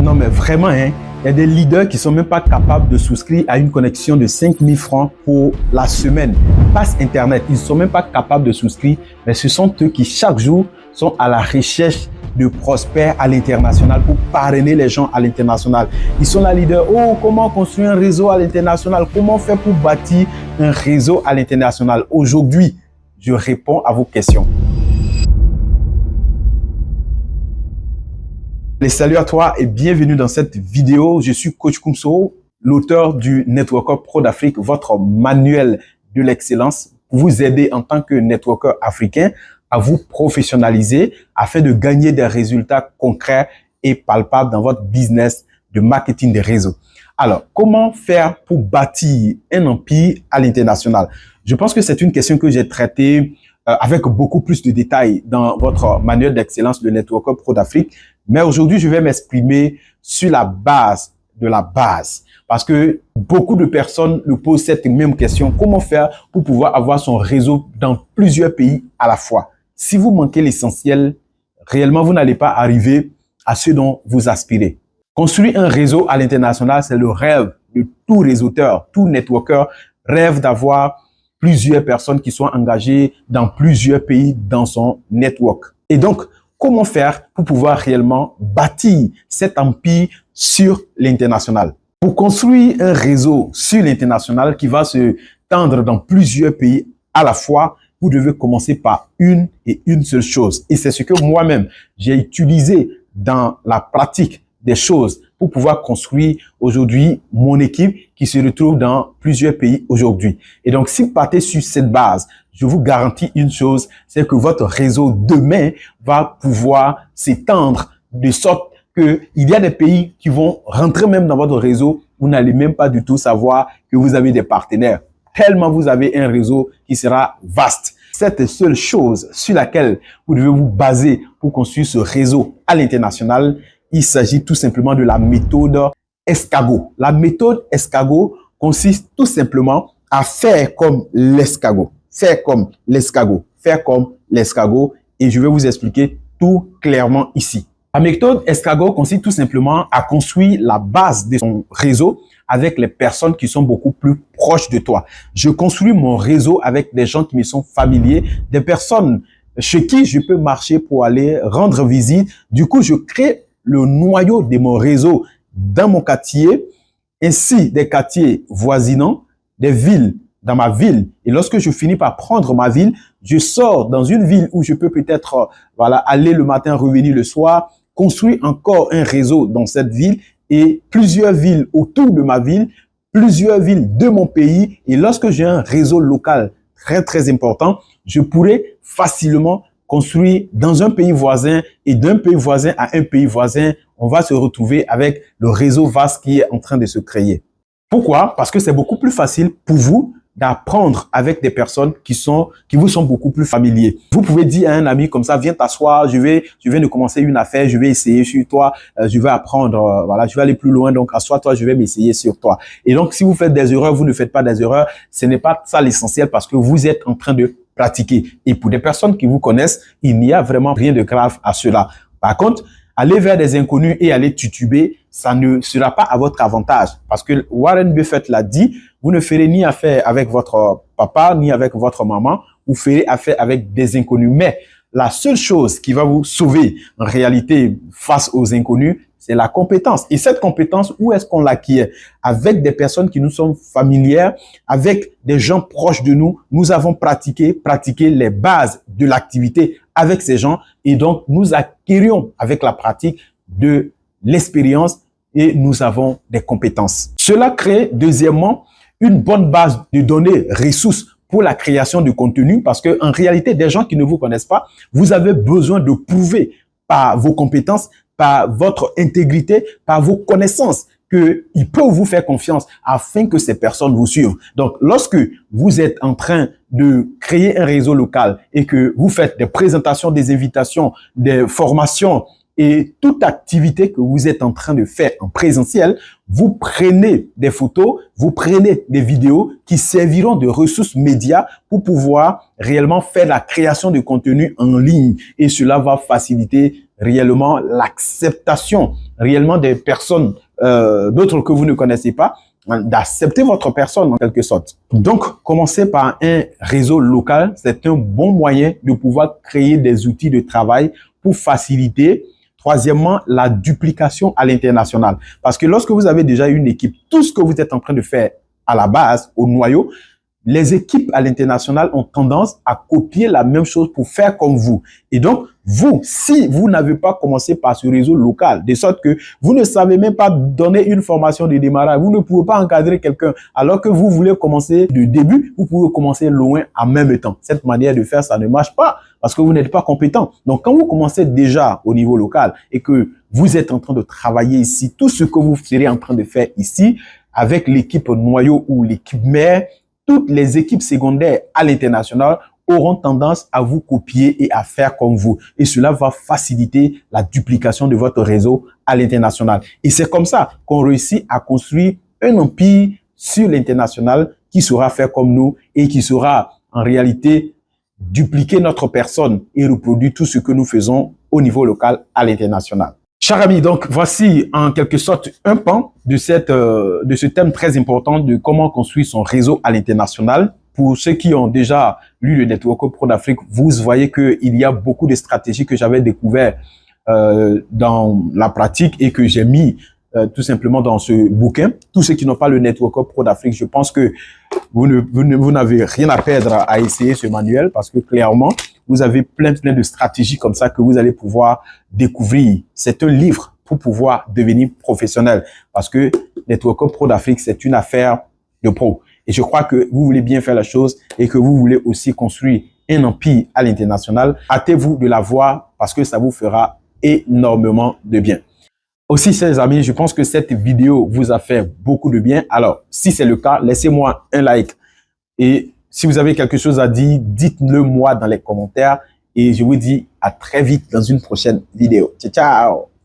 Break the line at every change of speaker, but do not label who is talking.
non, mais vraiment, hein, il y a des leaders qui ne sont même pas capables de souscrire à une connexion de 5 000 francs pour la semaine. Passe Internet, ils ne sont même pas capables de souscrire, mais ce sont eux qui, chaque jour, sont à la recherche de prospects à l'international pour parrainer les gens à l'international. Ils sont les leaders. Oh, comment construire un réseau à l'international? Comment faire pour bâtir un réseau à l'international? Aujourd'hui, je réponds à vos questions. Les saluts à toi et bienvenue dans cette vidéo. Je suis Coach Koumso, l'auteur du Networker Pro d'Afrique, votre manuel de l'excellence pour vous aider en tant que networker africain à vous professionnaliser afin de gagner des résultats concrets et palpables dans votre business de marketing des réseaux. Alors, comment faire pour bâtir un empire à l'international? Je pense que c'est une question que j'ai traitée avec beaucoup plus de détails dans votre manuel d'excellence de Networker Pro d'Afrique. Mais aujourd'hui, je vais m'exprimer sur la base de la base. Parce que beaucoup de personnes me posent cette même question. Comment faire pour pouvoir avoir son réseau dans plusieurs pays à la fois? Si vous manquez l'essentiel, réellement, vous n'allez pas arriver à ce dont vous aspirez. Construire un réseau à l'international, c'est le rêve de tout réseauteur, tout networker rêve d'avoir plusieurs personnes qui sont engagées dans plusieurs pays dans son network. Et donc, comment faire pour pouvoir réellement bâtir cet empire sur l'international? Pour construire un réseau sur l'international qui va se tendre dans plusieurs pays à la fois, vous devez commencer par une seule chose. Et c'est ce que moi-même, j'ai utilisé dans la pratique des choses pour pouvoir construire aujourd'hui mon équipe qui se retrouve dans plusieurs pays aujourd'hui. Et donc, si vous partez sur cette base, je vous garantis une chose, c'est que votre réseau demain va pouvoir s'étendre de sorte qu'il y a des pays qui vont rentrer même dans votre réseau. Vous n'allez même pas du tout savoir que vous avez des partenaires. Tellement vous avez un réseau qui sera vaste. Cette seule chose sur laquelle vous devez vous baser pour construire ce réseau à l'international, il s'agit tout simplement de la méthode escargot. La méthode escargot consiste tout simplement à faire comme l'escargot. Faire comme l'escargot. Faire comme l'escargot. Et je vais vous expliquer tout clairement ici. La méthode escargot consiste tout simplement à construire la base de son réseau avec les personnes qui sont beaucoup plus proches de toi. Je construis mon réseau avec des gens qui me sont familiers, des personnes chez qui je peux marcher pour aller rendre visite. Du coup, je crée le noyau de mon réseau dans mon quartier, ainsi des quartiers voisinants, des villes dans ma ville. Et lorsque je finis par prendre ma ville, je sors dans une ville où je peux peut-être aller le matin, revenir le soir, construire encore un réseau dans cette ville et plusieurs villes autour de ma ville, plusieurs villes de mon pays. Et lorsque j'ai un réseau local très important, je pourrais facilement construire dans un pays voisin et d'un pays voisin à un pays voisin, on va se retrouver avec le réseau vaste qui est en train de se créer. Pourquoi? Parce que c'est beaucoup plus facile pour vous d'apprendre avec des personnes qui vous sont beaucoup plus familiers. Vous pouvez dire à un ami comme ça, viens t'asseoir, je viens de commencer une affaire, je vais essayer sur toi, je vais apprendre, je vais aller plus loin, donc assois-toi, je vais m'essayer sur toi. Et donc, si vous faites des erreurs, vous ne faites pas des erreurs, ce n'est pas ça l'essentiel parce que vous êtes en train de pratiquer. Et pour des personnes qui vous connaissent, il n'y a vraiment rien de grave à cela. Par contre, aller vers des inconnus et aller tituber, ça ne sera pas à votre avantage. Parce que Warren Buffett l'a dit, vous ne ferez ni affaire avec votre papa, ni avec votre maman, vous ferez affaire avec des inconnus. Mais la seule chose qui va vous sauver en réalité face aux inconnus, c'est la compétence. Et cette compétence, où est-ce qu'on l'acquiert? Avec des personnes qui nous sont familières, avec des gens proches de nous. Nous avons pratiqué les bases de l'activité avec ces gens. Et donc, nous acquérions avec la pratique de l'expérience et nous avons des compétences. Cela crée, deuxièmement, une bonne base de données, ressources pour la création de contenu parce que en réalité, des gens qui ne vous connaissent pas, vous avez besoin de prouver par vos compétences, par votre intégrité, par vos connaissances qu'ils peuvent vous faire confiance afin que ces personnes vous suivent. Donc, lorsque vous êtes en train de créer un réseau local et que vous faites des présentations, des invitations, des formations et toute activité que vous êtes en train de faire en présentiel, vous prenez des photos, vous prenez des vidéos qui serviront de ressources médias pour pouvoir réellement faire la création de contenu en ligne. Et cela va faciliter réellement l'acceptation réellement des personnes, d'autres que vous ne connaissez pas, d'accepter votre personne en quelque sorte. Donc, commencer par un réseau local, c'est un bon moyen de pouvoir créer des outils de travail pour faciliter. Troisièmement, la duplication à l'international. Parce que lorsque vous avez déjà une équipe, tout ce que vous êtes en train de faire à la base, au noyau, les équipes à l'international ont tendance à copier la même chose pour faire comme vous. Et donc, vous, si vous n'avez pas commencé par ce réseau local, de sorte que vous ne savez même pas donner une formation de démarrage, vous ne pouvez pas encadrer quelqu'un, alors que vous voulez commencer du début, vous pouvez commencer loin en même temps. Cette manière de faire, ça ne marche pas parce que vous n'êtes pas compétent. Donc, quand vous commencez déjà au niveau local et que vous êtes en train de travailler ici, tout ce que vous serez en train de faire ici, avec l'équipe noyau ou l'équipe mère, toutes les équipes secondaires à l'international auront tendance à vous copier et à faire comme vous. Et cela va faciliter la duplication de votre réseau à l'international. Et c'est comme ça qu'on réussit à construire un empire sur l'international qui saura faire comme nous et qui saura en réalité dupliquer notre personne et reproduire tout ce que nous faisons au niveau local à l'international. Chers amis, donc voici en quelque sorte un pan de ce thème très important de comment construire son réseau à l'international. Pour ceux qui ont déjà lu le Network Hub Pro d'Afrique, vous voyez qu'il y a beaucoup de stratégies que j'avais découvertes dans la pratique et que j'ai mis tout simplement dans ce bouquin. Tous ceux qui n'ont pas le Network Hub Pro d'Afrique, je pense que vous n'avez rien à perdre à essayer ce manuel parce que clairement, vous avez plein de stratégies comme ça que vous allez pouvoir découvrir. C'est un livre pour pouvoir devenir professionnel parce que Network Hub Pro d'Afrique, c'est une affaire de pro. Et je crois que vous voulez bien faire la chose et que vous voulez aussi construire un empire à l'international. Hâtez-vous de la voir parce que ça vous fera énormément de bien. Aussi, chers amis, je pense que cette vidéo vous a fait beaucoup de bien. Alors, si c'est le cas, laissez-moi un like. Et si vous avez quelque chose à dire, dites-le moi dans les commentaires. Et je vous dis à très vite dans une prochaine vidéo. Ciao, ciao!